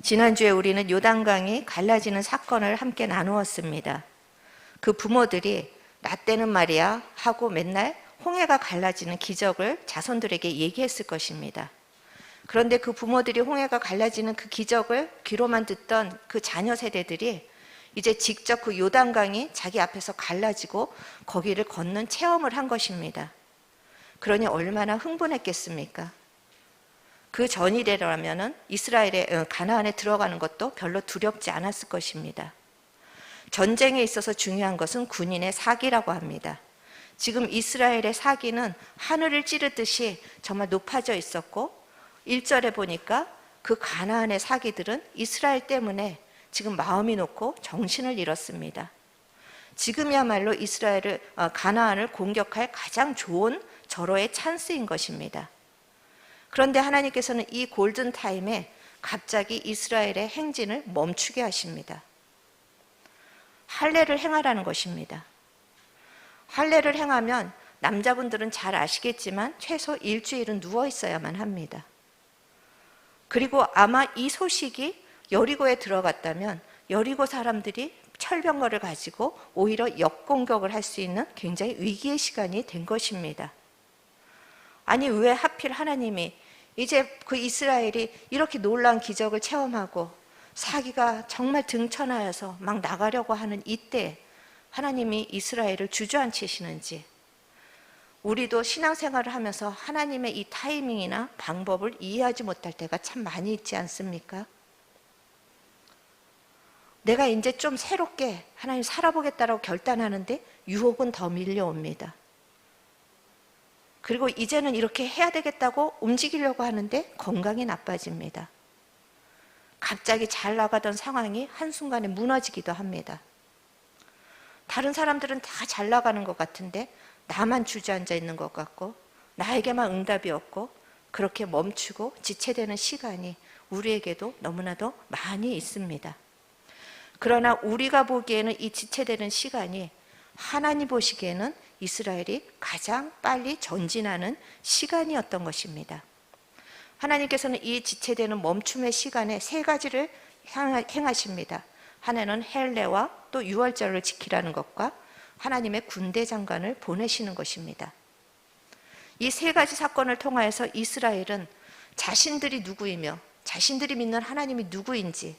지난주에 우리는 요단강이 갈라지는 사건을 함께 나누었습니다. 그 부모들이 나 때는 말이야 하고 맨날 홍해가 갈라지는 기적을 자손들에게 얘기했을 것입니다. 그런데 그 부모들이 홍해가 갈라지는 그 기적을 귀로만 듣던 그 자녀 세대들이 이제 직접 그 요단강이 자기 앞에서 갈라지고 거기를 걷는 체험을 한 것입니다. 그러니 얼마나 흥분했겠습니까? 그 전이라면은 이스라엘의 가나안에 들어가는 것도 별로 두렵지 않았을 것입니다. 전쟁에 있어서 중요한 것은 군인의 사기라고 합니다. 지금 이스라엘의 사기는 하늘을 찌르듯이 정말 높아져 있었고 1절에 보니까 그 가나안의 사기들은 이스라엘 때문에 지금 마음이 놓고 정신을 잃었습니다. 지금이야말로 가나안을 공격할 가장 좋은 절호의 찬스인 것입니다. 그런데 하나님께서는 이 골든타임에 갑자기 이스라엘의 행진을 멈추게 하십니다. 할례를 행하라는 것입니다. 할례를 행하면 남자분들은 잘 아시겠지만 최소 일주일은 누워 있어야만 합니다. 그리고 아마 이 소식이 여리고에 들어갔다면 여리고 사람들이 철병거를 가지고 오히려 역공격을 할 수 있는 굉장히 위기의 시간이 된 것입니다. 아니 왜 하필 하나님이 이제 그 이스라엘이 이렇게 놀라운 기적을 체험하고 사기가 정말 등쳐나여서 막 나가려고 하는 이때 하나님이 이스라엘을 주저앉히시는지, 우리도 신앙생활을 하면서 하나님의 이 타이밍이나 방법을 이해하지 못할 때가 참 많이 있지 않습니까? 내가 이제 좀 새롭게 하나님 살아보겠다라고 결단하는데 유혹은 더 밀려옵니다. 그리고 이제는 이렇게 해야 되겠다고 움직이려고 하는데 건강이 나빠집니다. 갑자기 잘 나가던 상황이 한순간에 무너지기도 합니다. 다른 사람들은 다 잘 나가는 것 같은데 나만 주저앉아 있는 것 같고 나에게만 응답이 없고 그렇게 멈추고 지체되는 시간이 우리에게도 너무나도 많이 있습니다. 그러나 우리가 보기에는 이 지체되는 시간이 하나님 보시기에는 이스라엘이 가장 빨리 전진하는 시간이었던 것입니다. 하나님께서는 이 지체되는 멈춤의 시간에 세 가지를 행하십니다. 하나는 헬례와 또 유월절을 지키라는 것과 하나님의 군대 장관을 보내시는 것입니다. 이 세 가지 사건을 통하여서 이스라엘은 자신들이 누구이며 자신들이 믿는 하나님이 누구인지,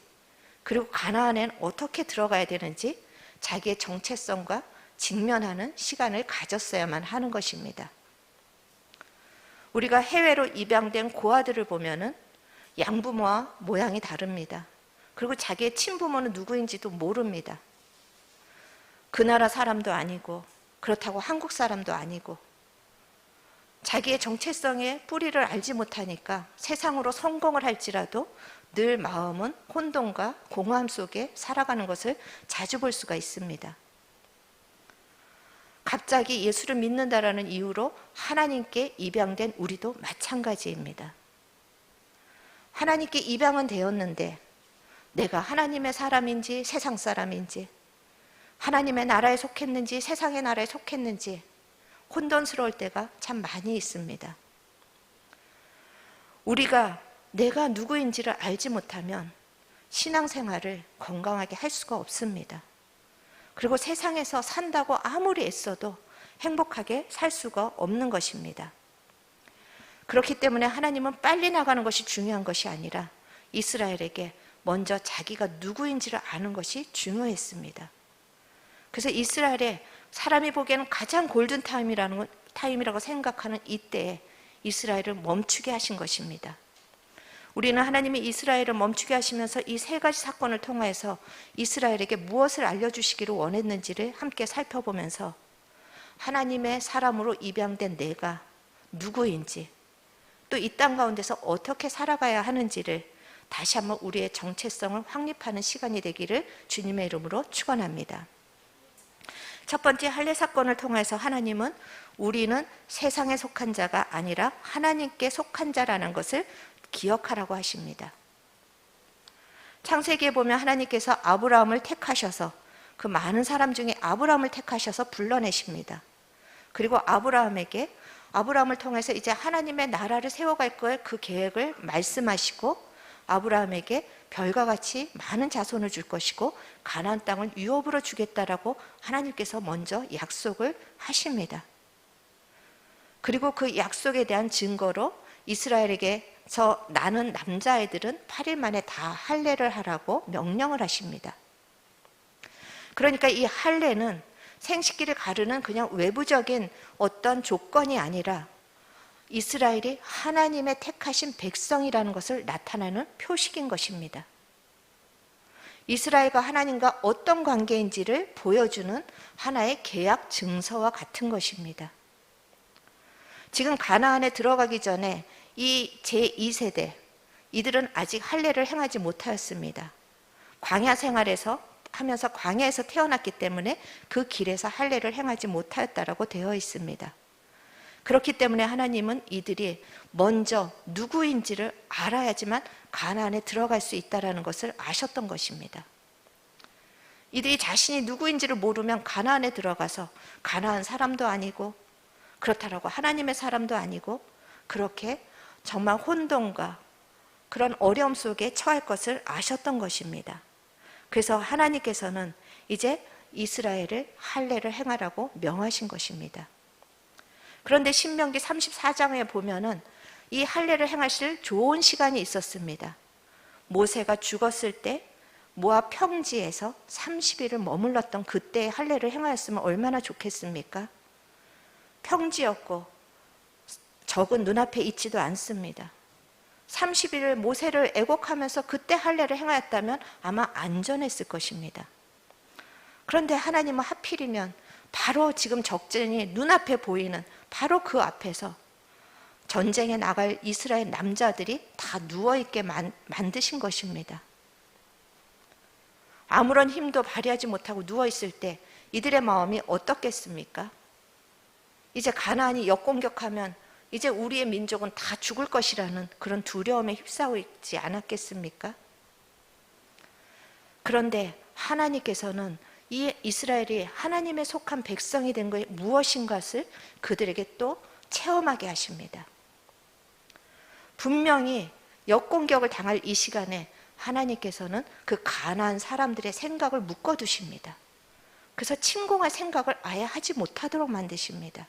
그리고 가나안엔 어떻게 들어가야 되는지 자기의 정체성과 직면하는 시간을 가졌어야만 하는 것입니다. 우리가 해외로 입양된 고아들을 보면은 양부모와 모양이 다릅니다. 그리고 자기의 친부모는 누구인지도 모릅니다. 그 나라 사람도 아니고 그렇다고 한국 사람도 아니고 자기의 정체성의 뿌리를 알지 못하니까 세상으로 성공을 할지라도 늘 마음은 혼돈과 공허함 속에 살아가는 것을 자주 볼 수가 있습니다. 갑자기 예수를 믿는다라는 이유로 하나님께 입양된 우리도 마찬가지입니다. 하나님께 입양은 되었는데 내가 하나님의 사람인지 세상 사람인지, 하나님의 나라에 속했는지 세상의 나라에 속했는지 혼돈스러울 때가 참 많이 있습니다. 우리가 내가 누구인지를 알지 못하면 신앙생활을 건강하게 할 수가 없습니다. 그리고 세상에서 산다고 아무리 애써도 행복하게 살 수가 없는 것입니다. 그렇기 때문에 하나님은 빨리 나가는 것이 중요한 것이 아니라 이스라엘에게 먼저 자기가 누구인지를 아는 것이 중요했습니다. 그래서 이스라엘에 사람이 보기에는 가장 골든타임이라고 생각하는 이때에 이스라엘을 멈추게 하신 것입니다. 우리는 하나님이 이스라엘을 멈추게 하시면서 이 세 가지 사건을 통해서 이스라엘에게 무엇을 알려주시기를 원했는지를 함께 살펴보면서 하나님의 사람으로 입양된 내가 누구인지, 또 이 땅 가운데서 어떻게 살아가야 하는지를 다시 한번 우리의 정체성을 확립하는 시간이 되기를 주님의 이름으로 축원합니다. 첫 번째 할례 사건을 통해서 하나님은 우리는 세상에 속한 자가 아니라 하나님께 속한 자라는 것을 기억하라고 하십니다. 창세기에 보면 하나님께서 아브라함을 택하셔서 그 많은 사람 중에 아브라함을 택하셔서 불러내십니다. 그리고 아브라함을 통해서 이제 하나님의 나라를 세워갈 거에 그 계획을 말씀하시고 아브라함에게 별과 같이 많은 자손을 줄 것이고 가나안 땅을 유업으로 주겠다라고 하나님께서 먼저 약속을 하십니다. 그리고 그 약속에 대한 증거로 이스라엘에게서 나는 남자아이들은 8일 만에 다 할례를 하라고 명령을 하십니다. 그러니까 이 할례는 생식기를 가르는 그냥 외부적인 어떤 조건이 아니라 이스라엘이 하나님의 택하신 백성이라는 것을 나타내는 표식인 것입니다. 이스라엘과 하나님과 어떤 관계인지를 보여주는 하나의 계약 증서와 같은 것입니다. 지금 가나안에 들어가기 전에 이 제2세대, 이들은 아직 할례를 행하지 못하였습니다. 광야 생활에서 하면서 광야에서 태어났기 때문에 그 길에서 할례를 행하지 못하였다라고 되어 있습니다. 그렇기 때문에 하나님은 이들이 먼저 누구인지를 알아야지만 가나안에 들어갈 수 있다는 것을 아셨던 것입니다. 이들이 자신이 누구인지를 모르면 가나안에 들어가서 가나안 사람도 아니고 그렇다라고 하나님의 사람도 아니고 그렇게 정말 혼돈과 그런 어려움 속에 처할 것을 아셨던 것입니다. 그래서 하나님께서는 이제 이스라엘을 할례를 행하라고 명하신 것입니다. 그런데 신명기 34장에 보면은 이 할례를 행하실 좋은 시간이 있었습니다. 모세가 죽었을 때 모압 평지에서 30일을 머물렀던 그때의 할례를 행하였으면 얼마나 좋겠습니까? 평지였고 적은 눈앞에 있지도 않습니다. 30일을 모세를 애곡하면서 그때 할례를 행하였다면 아마 안전했을 것입니다. 그런데 하나님은 하필이면 바로 지금 적전이 눈앞에 보이는 바로 그 앞에서 전쟁에 나갈 이스라엘 남자들이 다 누워있게 만드신 것입니다. 아무런 힘도 발휘하지 못하고 누워있을 때 이들의 마음이 어떻겠습니까? 이제 가나안이 역공격하면 이제 우리의 민족은 다 죽을 것이라는 그런 두려움에 휩싸여 있지 않았겠습니까? 그런데 하나님께서는 이 이스라엘이 하나님의 속한 백성이 된 것이 무엇인가를 그들에게 또 체험하게 하십니다. 분명히 역공격을 당할 이 시간에 하나님께서는 그 가나안 사람들의 생각을 묶어두십니다. 그래서 침공할 생각을 아예 하지 못하도록 만드십니다.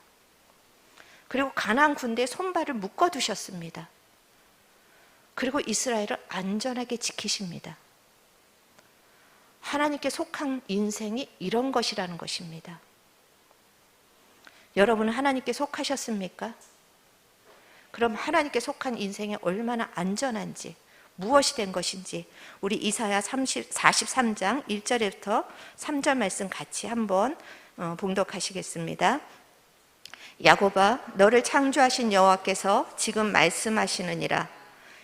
그리고 가나안 군대의 손발을 묶어두셨습니다. 그리고 이스라엘을 안전하게 지키십니다. 하나님께 속한 인생이 이런 것이라는 것입니다. 여러분은 하나님께 속하셨습니까? 그럼 하나님께 속한 인생이 얼마나 안전한지, 무엇이 된 것인지 우리 이사야 43장 1절부터 3절 말씀 같이 한번 봉독하시겠습니다. 야곱아, 너를 창조하신 여호와께서 지금 말씀하시느니라.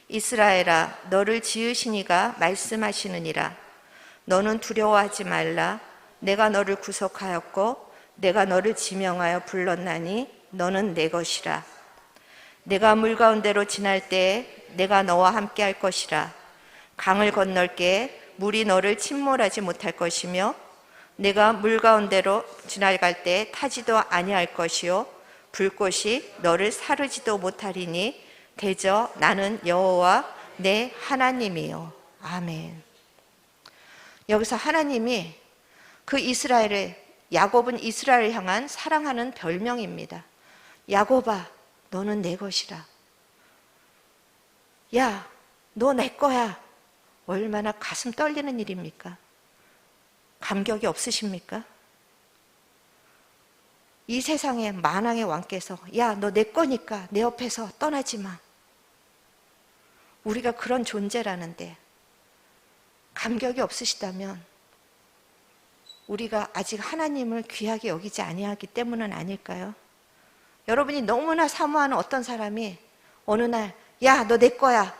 이스라엘아, 너를 지으신 이가 말씀하시느니라. 너는 두려워하지 말라. 내가 너를 구속하였고 내가 너를 지명하여 불렀나니 너는 내 것이라. 내가 물 가운데로 지날 때에 내가 너와 함께 할 것이라. 강을 건널 때에 물이 너를 침몰하지 못할 것이며 내가 물 가운데로 지나갈 때에 타지도 아니할 것이요 불꽃이 너를 사르지도 못하리니 대저 나는 여호와 내 하나님이요. 아멘. 여기서 하나님이 그 이스라엘을, 야곱은 이스라엘을 향한 사랑하는 별명입니다. 야곱아, 너는 내 것이라. 야, 너 내 거야. 얼마나 가슴 떨리는 일입니까? 감격이 없으십니까? 이 세상의 만왕의 왕께서 야, 너 내 거니까 내 옆에서 떠나지 마. 우리가 그런 존재라는데 감격이 없으시다면 우리가 아직 하나님을 귀하게 여기지 아니하기 때문은 아닐까요? 여러분이 너무나 사모하는 어떤 사람이 어느 날 야, 너 내 거야.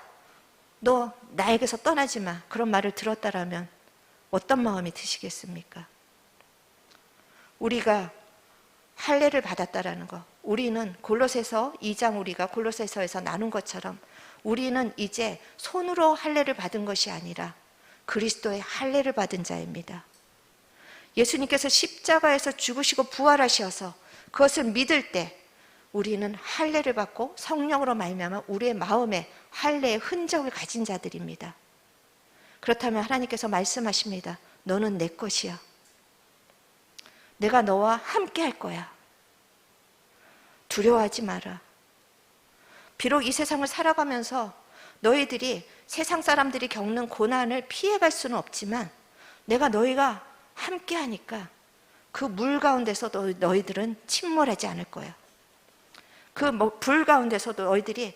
너 나에게서 떠나지 마. 그런 말을 들었다라면 어떤 마음이 드시겠습니까? 우리가 할례를 받았다라는 것, 우리는 골로새서 2장 우리가 골로새서에서 나눈 것처럼 우리는 이제 손으로 할례를 받은 것이 아니라 그리스도의 할례를 받은 자입니다. 예수님께서 십자가에서 죽으시고 부활하셔서 그것을 믿을 때 우리는 할례를 받고 성령으로 말미암아 우리의 마음에 할례의 흔적을 가진 자들입니다. 그렇다면 하나님께서 말씀하십니다. 너는 내 것이야. 내가 너와 함께 할 거야. 두려워하지 마라. 비록 이 세상을 살아가면서 너희들이 세상 사람들이 겪는 고난을 피해갈 수는 없지만 내가 너희가 함께 하니까 그 물 가운데서도 너희들은 침몰하지 않을 거야. 그 불 가운데서도 너희들이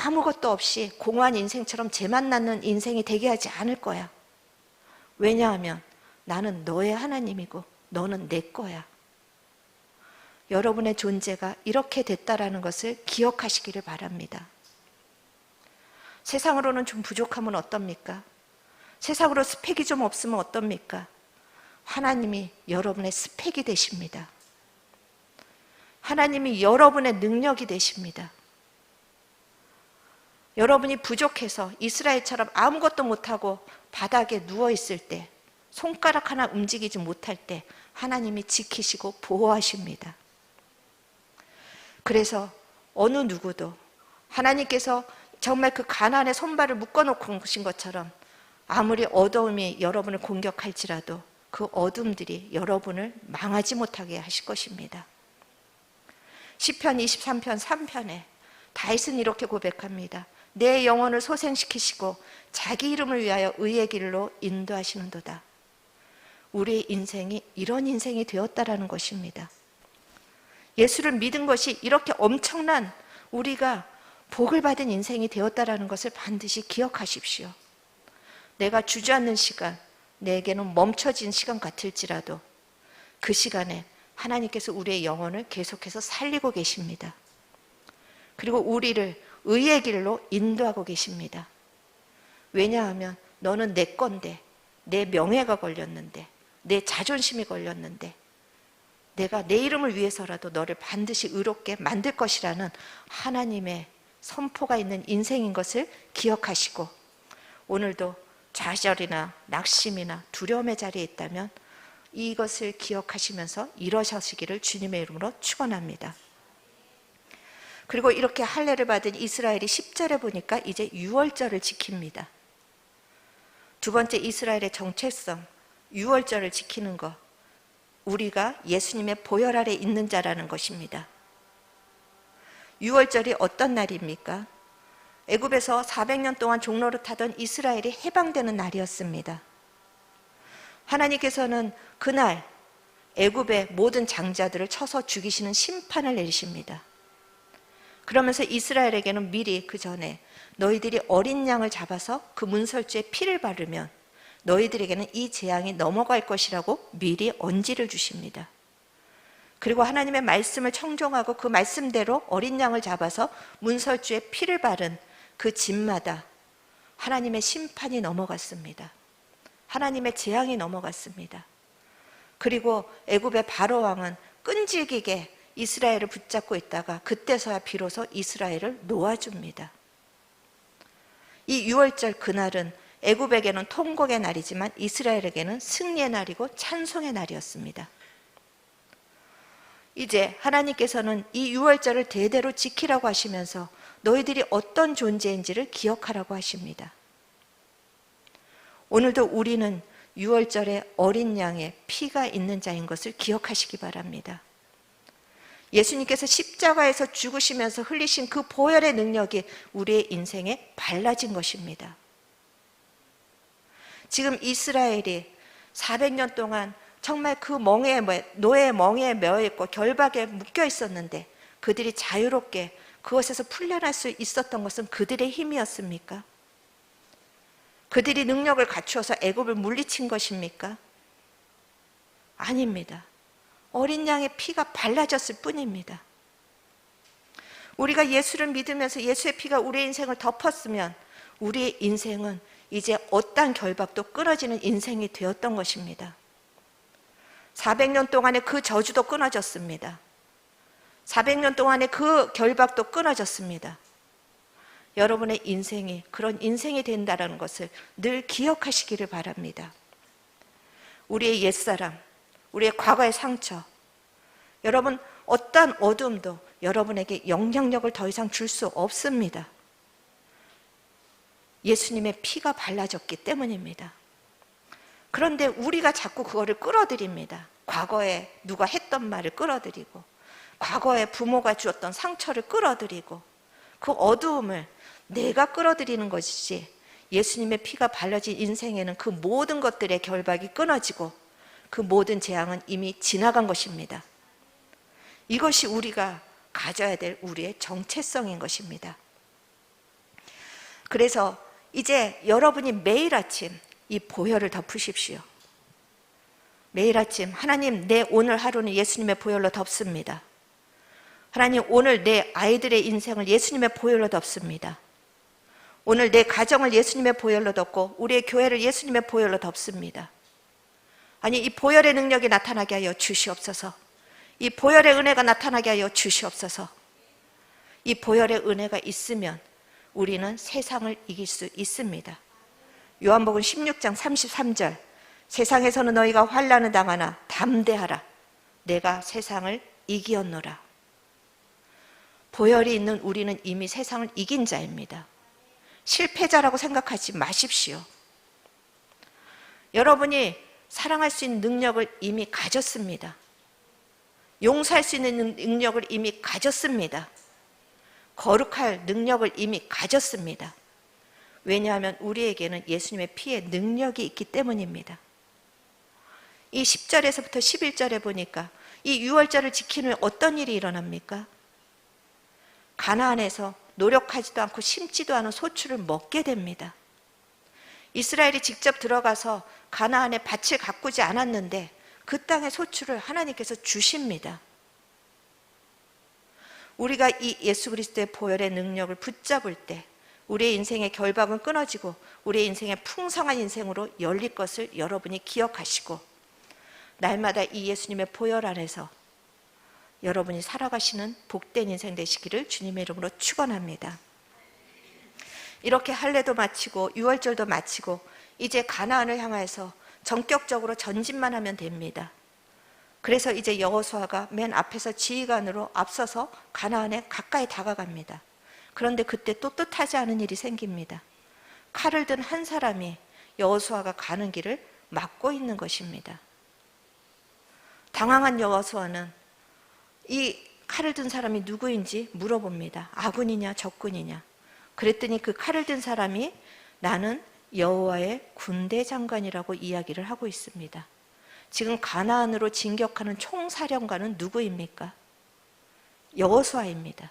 아무것도 없이 공허한 인생처럼 죄만 낳는 인생이 되게 하지 않을 거야. 왜냐하면 나는 너의 하나님이고 너는 내 거야. 여러분의 존재가 이렇게 됐다라는 것을 기억하시기를 바랍니다. 세상으로는 좀 부족하면 어떻습니까? 세상으로 스펙이 좀 없으면 어떻습니까? 하나님이 여러분의 스펙이 되십니다. 하나님이 여러분의 능력이 되십니다. 여러분이 부족해서 이스라엘처럼 아무것도 못하고 바닥에 누워있을 때, 손가락 하나 움직이지 못할 때 하나님이 지키시고 보호하십니다. 그래서 어느 누구도 하나님께서 정말 그 가난의 손발을 묶어놓고 오신 것처럼 아무리 어두움이 여러분을 공격할지라도 그 어둠들이 여러분을 망하지 못하게 하실 것입니다. 시편 23편 3편에 다윗은 이렇게 고백합니다. 내 영혼을 소생시키시고 자기 이름을 위하여 의의 길로 인도하시는도다. 우리의 인생이 이런 인생이 되었다라는 것입니다. 예수를 믿은 것이 이렇게 엄청난 우리가 복을 받은 인생이 되었다라는 것을 반드시 기억하십시오. 내가 주저앉는 시간, 내게는 멈춰진 시간 같을지라도 그 시간에 하나님께서 우리의 영혼을 계속해서 살리고 계십니다. 그리고 우리를 의의 길로 인도하고 계십니다. 왜냐하면 너는 내 건데, 내 명예가 걸렸는데, 내 자존심이 걸렸는데 내가 내 이름을 위해서라도 너를 반드시 의롭게 만들 것이라는 하나님의 선포가 있는 인생인 것을 기억하시고 오늘도 좌절이나 낙심이나 두려움의 자리에 있다면 이것을 기억하시면서 일어서시기를 주님의 이름으로 축원합니다. 그리고 이렇게 할례를 받은 이스라엘이 10절에 보니까 이제 유월절을 지킵니다. 두 번째 이스라엘의 정체성, 유월절을 지키는 것, 우리가 예수님의 보혈 아래 있는 자라는 것입니다. 유월절이 어떤 날입니까? 애굽에서 400년 동안 종노릇하던 이스라엘이 해방되는 날이었습니다. 하나님께서는 그날 애굽의 모든 장자들을 쳐서 죽이시는 심판을 내리십니다. 그러면서 이스라엘에게는 미리 그 전에 너희들이 어린 양을 잡아서 그 문설주에 피를 바르면 너희들에게는 이 재앙이 넘어갈 것이라고 미리 언지를 주십니다. 그리고 하나님의 말씀을 청종하고 그 말씀대로 어린 양을 잡아서 문설주에 피를 바른 그 집마다 하나님의 심판이 넘어갔습니다. 하나님의 재앙이 넘어갔습니다. 그리고 애굽의 바로 왕은 끈질기게 이스라엘을 붙잡고 있다가 그때서야 비로소 이스라엘을 놓아줍니다. 이 유월절 그날은 애굽에게는 통곡의 날이지만 이스라엘에게는 승리의 날이고 찬송의 날이었습니다. 이제 하나님께서는 이 유월절을 대대로 지키라고 하시면서 너희들이 어떤 존재인지를 기억하라고 하십니다. 오늘도 우리는 유월절에 어린 양의 피가 있는 자인 것을 기억하시기 바랍니다. 예수님께서 십자가에서 죽으시면서 흘리신 그 보혈의 능력이 우리의 인생에 발라진 것입니다. 지금 이스라엘이 400년 동안 정말 그 노예의 멍에에 매여 있고 결박에 묶여 있었는데 그들이 자유롭게 그것에서 풀려날 수 있었던 것은 그들의 힘이었습니까? 그들이 능력을 갖추어서 애굽을 물리친 것입니까? 아닙니다. 어린 양의 피가 발라졌을 뿐입니다. 우리가 예수를 믿으면서 예수의 피가 우리의 인생을 덮었으면 우리의 인생은 이제 어떠한 결박도 끊어지는 인생이 되었던 것입니다. 400년 동안의 그 저주도 끊어졌습니다. 400년 동안의 그 결박도 끊어졌습니다. 여러분의 인생이 그런 인생이 된다는 것을 늘 기억하시기를 바랍니다. 우리의 옛사람, 우리의 과거의 상처, 여러분 어떠한 어둠도 여러분에게 영향력을 더 이상 줄 수 없습니다. 예수님의 피가 발라졌기 때문입니다. 그런데 우리가 자꾸 그거를 끌어들입니다. 과거에 누가 했던 말을 끌어들이고, 과거에 부모가 주었던 상처를 끌어들이고, 그 어두움을 내가 끌어들이는 것이지, 예수님의 피가 발라진 인생에는 그 모든 것들의 결박이 끊어지고 그 모든 재앙은 이미 지나간 것입니다. 이것이 우리가 가져야 될 우리의 정체성인 것입니다. 그래서 이제 여러분이 매일 아침 이 보혈을 덮으십시오. 매일 아침 하나님, 내 오늘 하루는 예수님의 보혈로 덮습니다. 하나님, 오늘 내 아이들의 인생을 예수님의 보혈로 덮습니다. 오늘 내 가정을 예수님의 보혈로 덮고 우리의 교회를 예수님의 보혈로 덮습니다. 아니, 이 보혈의 능력이 나타나게 하여 주시옵소서. 이 보혈의 은혜가 나타나게 하여 주시옵소서. 이 보혈의 은혜가 있으면 우리는 세상을 이길 수 있습니다. 요한복음 16장 33절, 세상에서는 너희가 환난을 당하나 담대하라, 내가 세상을 이기었노라. 보혈이 있는 우리는 이미 세상을 이긴 자입니다. 실패자라고 생각하지 마십시오. 여러분이 사랑할 수 있는 능력을 이미 가졌습니다. 용서할 수 있는 능력을 이미 가졌습니다. 거룩할 능력을 이미 가졌습니다. 왜냐하면 우리에게는 예수님의 피의 능력이 있기 때문입니다. 이 10절에서부터 11절에 보니까 이 유월절을 지키는 어떤 일이 일어납니까? 가나안에서 노력하지도 않고 심지도 않은 소출을 먹게 됩니다. 이스라엘이 직접 들어가서 가나안에 밭을 가꾸지 않았는데 그 땅의 소출을 하나님께서 주십니다. 우리가 이 예수 그리스도의 보혈의 능력을 붙잡을 때 우리의 인생의 결박은 끊어지고 우리의 인생의 풍성한 인생으로 열릴 것을 여러분이 기억하시고, 날마다 이 예수님의 보혈 안에서 여러분이 살아가시는 복된 인생 되시기를 주님의 이름으로 축원합니다. 이렇게 할례도 마치고 유월절도 마치고 이제 가나안을 향해서 전격적으로 전진만 하면 됩니다. 그래서 이제 여호수아가 맨 앞에서 지휘관으로 앞서서 가나안에 가까이 다가갑니다. 그런데 그때 또 뜻하지 않은 일이 생깁니다. 칼을 든 한 사람이 여호수아가 가는 길을 막고 있는 것입니다. 당황한 여호수아는 이 칼을 든 사람이 누구인지 물어봅니다. 아군이냐 적군이냐. 그랬더니 그 칼을 든 사람이 나는 여호와의 군대 장관이라고 이야기를 하고 있습니다. 지금 가나안으로 진격하는 총사령관은 누구입니까? 여호수아입니다.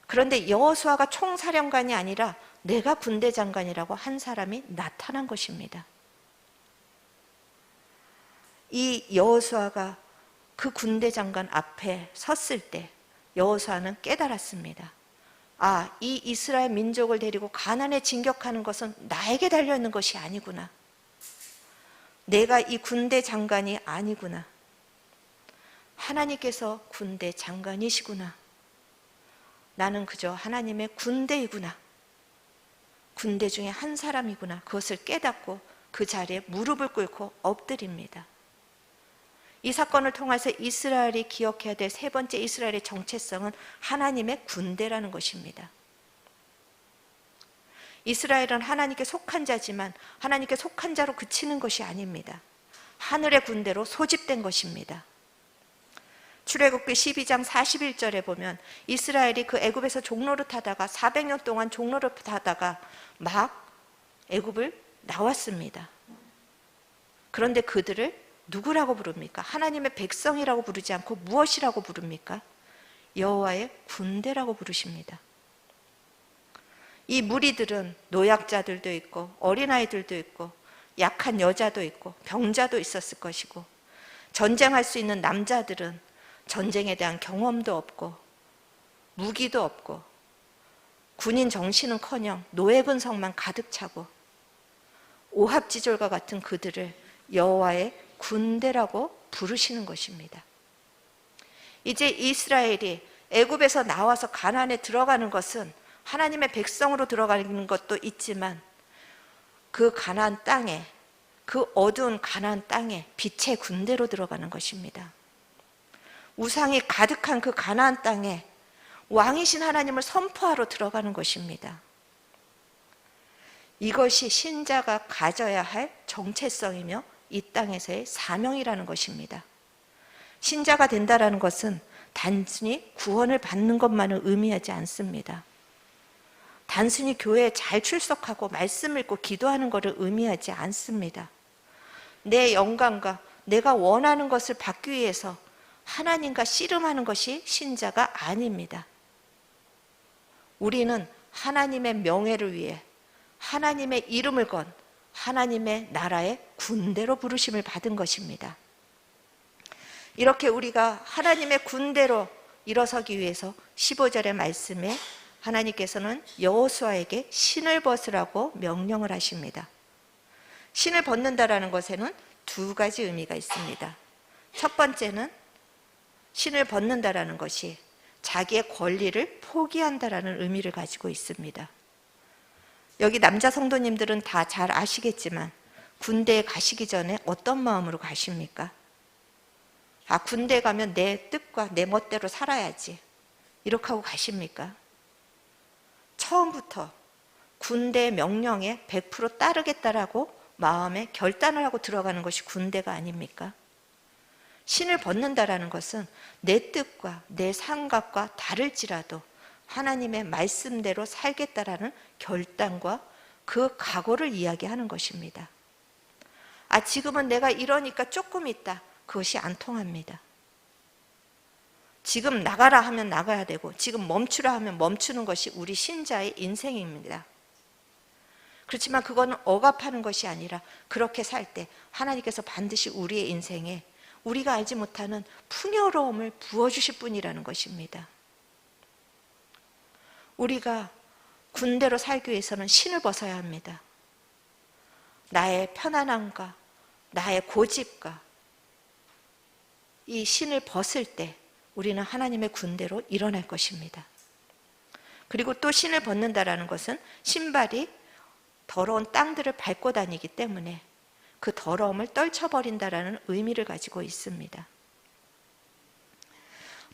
그런데 여호수아가 총사령관이 아니라 내가 군대 장관이라고 한 사람이 나타난 것입니다. 이 여호수아가 그 군대 장관 앞에 섰을 때 여호수아는 깨달았습니다. 아, 이 이스라엘 민족을 데리고 가나안에 진격하는 것은 나에게 달려있는 것이 아니구나. 내가 이 군대 장관이 아니구나. 하나님께서 군대 장관이시구나. 나는 그저 하나님의 군대이구나. 군대 중에 한 사람이구나. 그것을 깨닫고 그 자리에 무릎을 꿇고 엎드립니다. 이 사건을 통해서 이스라엘이 기억해야 될 세 번째 이스라엘의 정체성은 하나님의 군대라는 것입니다. 이스라엘은 하나님께 속한 자지만 하나님께 속한 자로 그치는 것이 아닙니다. 하늘의 군대로 소집된 것입니다. 출애굽기 12장 41절에 보면 이스라엘이 그 애굽에서 종노릇하다가 400년 동안 종노릇하다가 막 애굽을 나왔습니다. 그런데 그들을 누구라고 부릅니까? 하나님의 백성이라고 부르지 않고 무엇이라고 부릅니까? 여호와의 군대라고 부르십니다. 이 무리들은 노약자들도 있고 어린아이들도 있고 약한 여자도 있고 병자도 있었을 것이고, 전쟁할 수 있는 남자들은 전쟁에 대한 경험도 없고 무기도 없고 군인 정신은커녕 노예근성만 가득 차고 오합지졸과 같은 그들을 여호와의 군대라고 부르시는 것입니다. 이제 이스라엘이 애굽에서 나와서 가나안에 들어가는 것은 하나님의 백성으로 들어가는 것도 있지만 그 가나안 땅에, 그 어두운 가나안 땅에 빛의 군대로 들어가는 것입니다. 우상이 가득한 그 가나안 땅에 왕이신 하나님을 선포하러 들어가는 것입니다. 이것이 신자가 가져야 할 정체성이며 이 땅에서의 사명이라는 것입니다. 신자가 된다는 것은 단순히 구원을 받는 것만을 의미하지 않습니다. 단순히 교회에 잘 출석하고 말씀 읽고 기도하는 것을 의미하지 않습니다. 내 영광과 내가 원하는 것을 받기 위해서 하나님과 씨름하는 것이 신자가 아닙니다. 우리는 하나님의 명예를 위해 하나님의 이름을 건 하나님의 나라의 군대로 부르심을 받은 것입니다. 이렇게 우리가 하나님의 군대로 일어서기 위해서 15절의 말씀에 하나님께서는 여호수아에게 신을 벗으라고 명령을 하십니다. 신을 벗는다라는 것에는 두 가지 의미가 있습니다. 첫 번째는 신을 벗는다라는 것이 자기의 권리를 포기한다라는 의미를 가지고 있습니다. 여기 남자 성도님들은 다 잘 아시겠지만 군대에 가시기 전에 어떤 마음으로 가십니까? 아, 군대 가면 내 뜻과 내 멋대로 살아야지, 이렇게 하고 가십니까? 처음부터 군대의 명령에 100% 따르겠다라고 마음에 결단을 하고 들어가는 것이 군대가 아닙니까? 신을 벗는다라는 것은 내 뜻과 내 생각과 다를지라도 하나님의 말씀대로 살겠다라는 결단과 그 각오를 이야기하는 것입니다. 아, 지금은 내가 이러니까 조금 있다, 그것이 안 통합니다. 지금 나가라 하면 나가야 되고 지금 멈추라 하면 멈추는 것이 우리 신자의 인생입니다. 그렇지만 그거는 억압하는 것이 아니라 그렇게 살 때 하나님께서 반드시 우리의 인생에 우리가 알지 못하는 풍요로움을 부어주실 분이라는 것입니다. 우리가 군대로 살기 위해서는 신을 벗어야 합니다. 나의 편안함과 나의 고집과 이 신을 벗을 때 우리는 하나님의 군대로 일어날 것입니다. 그리고 또 신을 벗는다라는 것은 신발이 더러운 땅들을 밟고 다니기 때문에 그 더러움을 떨쳐버린다라는 의미를 가지고 있습니다.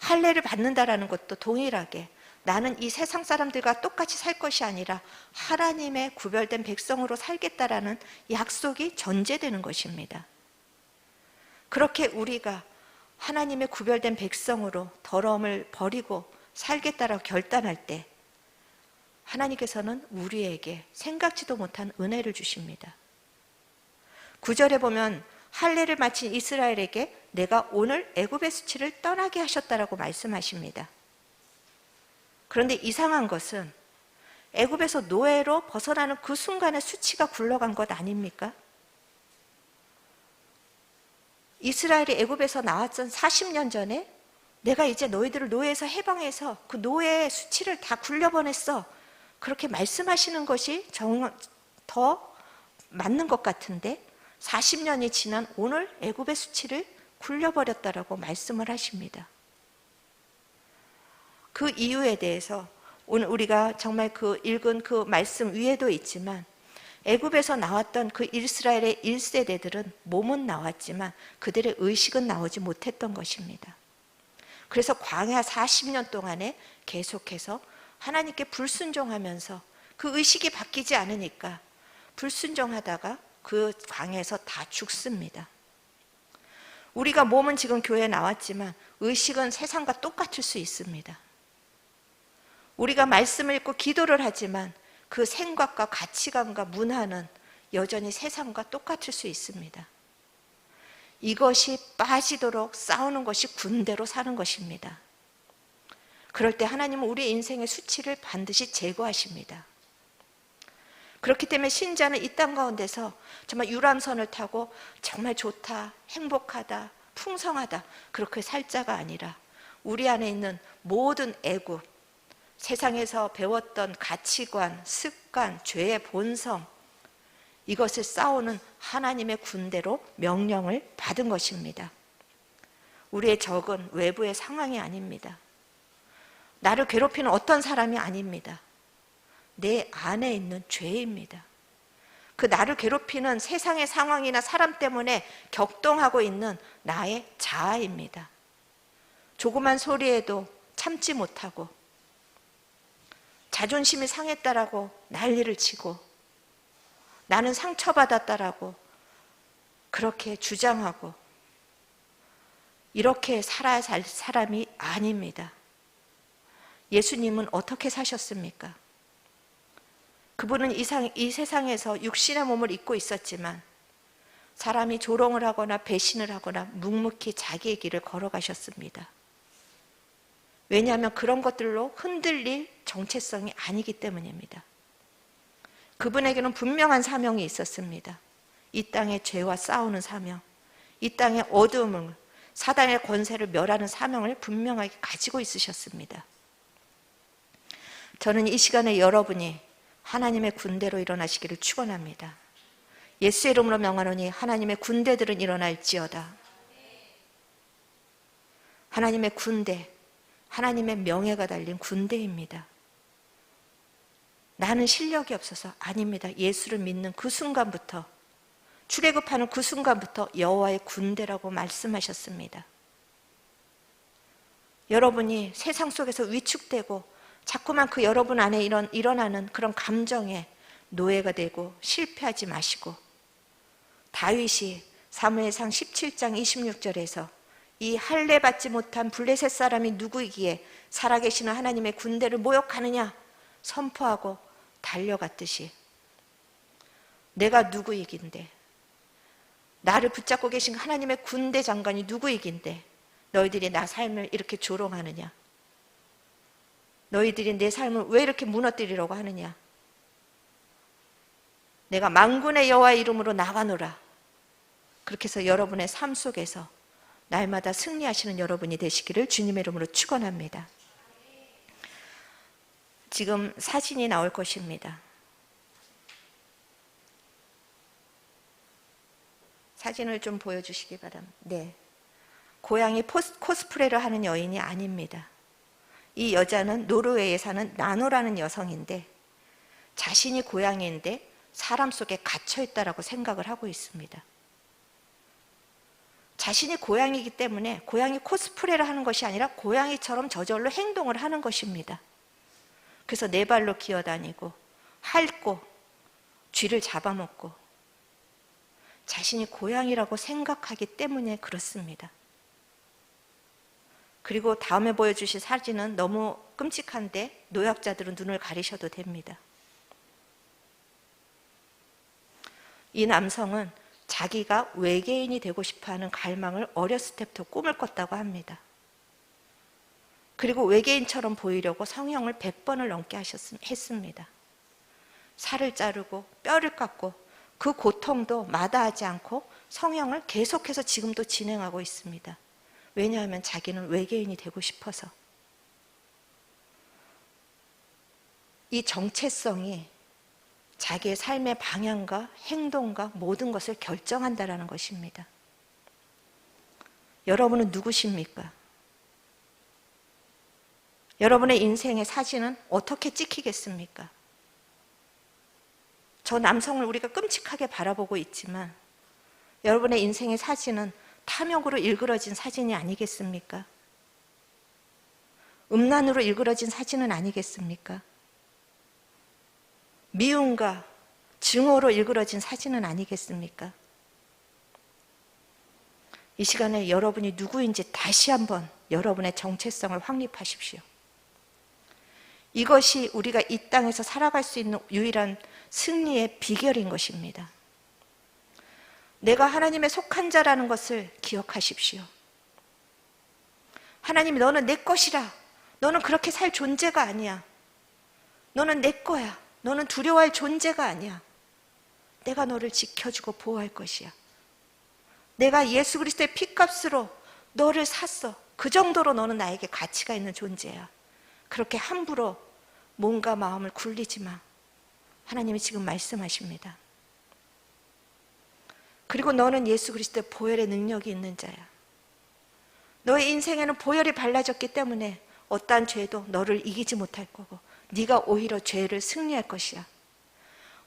할례를 받는다라는 것도 동일하게 나는 이 세상 사람들과 똑같이 살 것이 아니라 하나님의 구별된 백성으로 살겠다라는 약속이 전제되는 것입니다. 그렇게 우리가 하나님의 구별된 백성으로 더러움을 버리고 살겠다라고 결단할 때 하나님께서는 우리에게 생각지도 못한 은혜를 주십니다. 9절에 보면 할례를 마친 이스라엘에게 내가 오늘 애굽의 수치를 떠나게 하셨다라고 말씀하십니다. 그런데 이상한 것은 애굽에서 노예로 벗어나는 그 순간에 수치가 굴러간 것 아닙니까? 이스라엘이 애굽에서 나왔던 40년 전에 내가 이제 너희들을 노예에서 해방해서 그 노예의 수치를 다 굴려보냈어, 그렇게 말씀하시는 것이 더 맞는 것 같은데 40년이 지난 오늘 애굽의 수치를 굴려버렸다라고 말씀을 하십니다. 그 이유에 대해서 오늘 우리가 정말 그 읽은 그 말씀 위에도 있지만 애굽에서 나왔던 그 이스라엘의 1세대들은 몸은 나왔지만 그들의 의식은 나오지 못했던 것입니다. 그래서 광야 40년 동안에 계속해서 하나님께 불순종하면서 그 의식이 바뀌지 않으니까 불순종하다가 그 광야에서 다 죽습니다. 우리가 몸은 지금 교회에 나왔지만 의식은 세상과 똑같을 수 있습니다. 우리가 말씀을 읽고 기도를 하지만 그 생각과 가치관과 문화는 여전히 세상과 똑같을 수 있습니다. 이것이 빠지도록 싸우는 것이 군대로 사는 것입니다. 그럴 때 하나님은 우리의 인생의 수치를 반드시 제거하십니다. 그렇기 때문에 신자는 이 땅 가운데서 정말 유람선을 타고 정말 좋다, 행복하다, 풍성하다 그렇게 살 자가 아니라 우리 안에 있는 모든 애굽, 세상에서 배웠던 가치관, 습관, 죄의 본성, 이것을 싸우는 하나님의 군대로 명령을 받은 것입니다. 우리의 적은 외부의 상황이 아닙니다. 나를 괴롭히는 어떤 사람이 아닙니다. 내 안에 있는 죄입니다. 그 나를 괴롭히는 세상의 상황이나 사람 때문에 격동하고 있는 나의 자아입니다. 조그만 소리에도 참지 못하고 자존심이 상했다라고 난리를 치고 나는 상처받았다라고 그렇게 주장하고 이렇게 살아야 할 사람이 아닙니다. 예수님은 어떻게 사셨습니까? 그분은 이 세상에서 육신의 몸을 입고 있었지만 사람이 조롱을 하거나 배신을 하거나 묵묵히 자기의 길을 걸어가셨습니다. 왜냐하면 그런 것들로 흔들릴 정체성이 아니기 때문입니다. 그분에게는 분명한 사명이 있었습니다. 이 땅의 죄와 싸우는 사명, 이 땅의 어두움을, 사단의 권세를 멸하는 사명을 분명하게 가지고 있으셨습니다. 저는 이 시간에 여러분이 하나님의 군대로 일어나시기를 축원합니다. 예수의 이름으로 명하노니 하나님의 군대들은 일어날지어다. 하나님의 군대, 하나님의 명예가 달린 군대입니다. 나는 실력이 없어서 아닙니다. 예수를 믿는 그 순간부터, 출애굽하는 그 순간부터 여호와의 군대라고 말씀하셨습니다. 여러분이 세상 속에서 위축되고 자꾸만 그 여러분 안에 일어나는 그런 감정에 노예가 되고 실패하지 마시고, 다윗이 사무엘상 17장 26절에서 이 할례 받지 못한 블레셋 사람이 누구이기에 살아계시는 하나님의 군대를 모욕하느냐 선포하고 달려갔듯이, 내가 누구이긴데, 나를 붙잡고 계신 하나님의 군대 장관이 누구이긴데 너희들이 나 삶을 이렇게 조롱하느냐, 너희들이 내 삶을 왜 이렇게 무너뜨리려고 하느냐, 내가 만군의 여호와의 이름으로 나가노라. 그렇게 해서 여러분의 삶 속에서 날마다 승리하시는 여러분이 되시기를 주님의 이름으로 축원합니다. 지금 사진이 나올 것입니다. 사진을 좀 보여주시기 바랍니다. 네, 고양이 코스프레를 하는 여인이 아닙니다. 이 여자는 노르웨이에 사는 나노라는 여성인데 자신이 고양이인데 사람 속에 갇혀있다라고 생각을 하고 있습니다. 자신이 고양이이기 때문에 고양이 코스프레를 하는 것이 아니라 고양이처럼 저절로 행동을 하는 것입니다. 그래서 네 발로 기어다니고 핥고 쥐를 잡아먹고 자신이 고양이라고 생각하기 때문에 그렇습니다. 그리고 다음에 보여주실 사진은 너무 끔찍한데 노약자들은 눈을 가리셔도 됩니다. 이 남성은 자기가 외계인이 되고 싶어하는 갈망을 어렸을 때부터 꿈을 꿨다고 합니다. 그리고 외계인처럼 보이려고 성형을 100번을 넘게 했습니다. 살을 자르고 뼈를 깎고 그 고통도 마다하지 않고 성형을 계속해서 지금도 진행하고 있습니다. 왜냐하면 자기는 외계인이 되고 싶어서. 이 정체성이 자기의 삶의 방향과 행동과 모든 것을 결정한다라는 것입니다. 여러분은 누구십니까? 여러분의 인생의 사진은 어떻게 찍히겠습니까? 저 남성을 우리가 끔찍하게 바라보고 있지만 여러분의 인생의 사진은 탐욕으로 일그러진 사진이 아니겠습니까? 음란으로 일그러진 사진은 아니겠습니까? 미움과 증오로 일그러진 사진은 아니겠습니까? 이 시간에 여러분이 누구인지 다시 한번 여러분의 정체성을 확립하십시오. 이것이 우리가 이 땅에서 살아갈 수 있는 유일한 승리의 비결인 것입니다. 내가 하나님의 속한 자라는 것을 기억하십시오. 하나님이 너는 내 것이라. 너는 그렇게 살 존재가 아니야. 너는 내 거야. 너는 두려워할 존재가 아니야. 내가 너를 지켜주고 보호할 것이야. 내가 예수 그리스도의 피값으로 너를 샀어. 그 정도로 너는 나에게 가치가 있는 존재야. 그렇게 함부로 몸과 마음을 굴리지 마. 하나님이 지금 말씀하십니다. 그리고 너는 예수 그리스도의 보혈의 능력이 있는 자야. 너의 인생에는 보혈이 발라졌기 때문에 어떠한 죄도 너를 이기지 못할 거고 네가 오히려 죄를 승리할 것이야.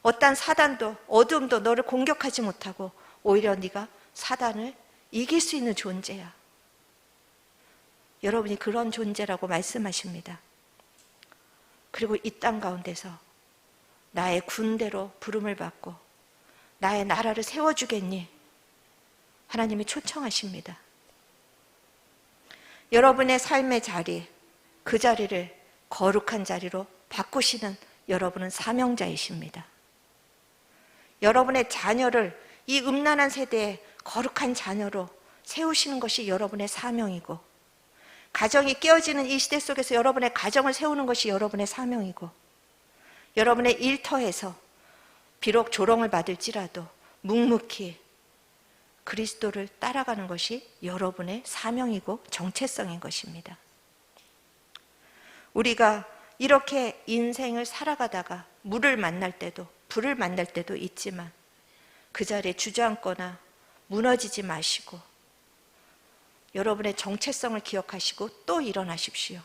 어떠한 사단도 어둠도 너를 공격하지 못하고 오히려 네가 사단을 이길 수 있는 존재야. 여러분이 그런 존재라고 말씀하십니다. 그리고 이 땅 가운데서 나의 군대로 부름을 받고 나의 나라를 세워주겠니? 하나님이 초청하십니다. 여러분의 삶의 자리, 그 자리를 거룩한 자리로 바꾸시는 여러분은 사명자이십니다. 여러분의 자녀를 이 음란한 세대에 거룩한 자녀로 세우시는 것이 여러분의 사명이고, 가정이 깨어지는 이 시대 속에서 여러분의 가정을 세우는 것이 여러분의 사명이고, 여러분의 일터에서 비록 조롱을 받을지라도 묵묵히 그리스도를 따라가는 것이 여러분의 사명이고 정체성인 것입니다. 우리가 이렇게 인생을 살아가다가 물을 만날 때도 불을 만날 때도 있지만 그 자리에 주저앉거나 무너지지 마시고 여러분의 정체성을 기억하시고 또 일어나십시오.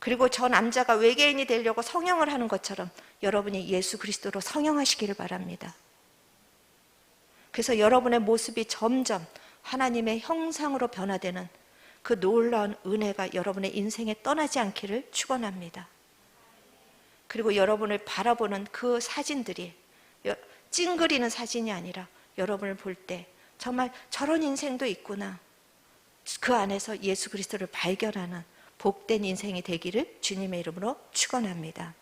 그리고 저 남자가 외계인이 되려고 성형을 하는 것처럼 여러분이 예수 그리스도로 성형하시기를 바랍니다. 그래서 여러분의 모습이 점점 하나님의 형상으로 변화되는 그 놀라운 은혜가 여러분의 인생에 떠나지 않기를 축원합니다. 그리고 여러분을 바라보는 그 사진들이 찡그리는 사진이 아니라 여러분을 볼 때 정말 저런 인생도 있구나, 그 안에서 예수 그리스도를 발견하는 복된 인생이 되기를 주님의 이름으로 축원합니다.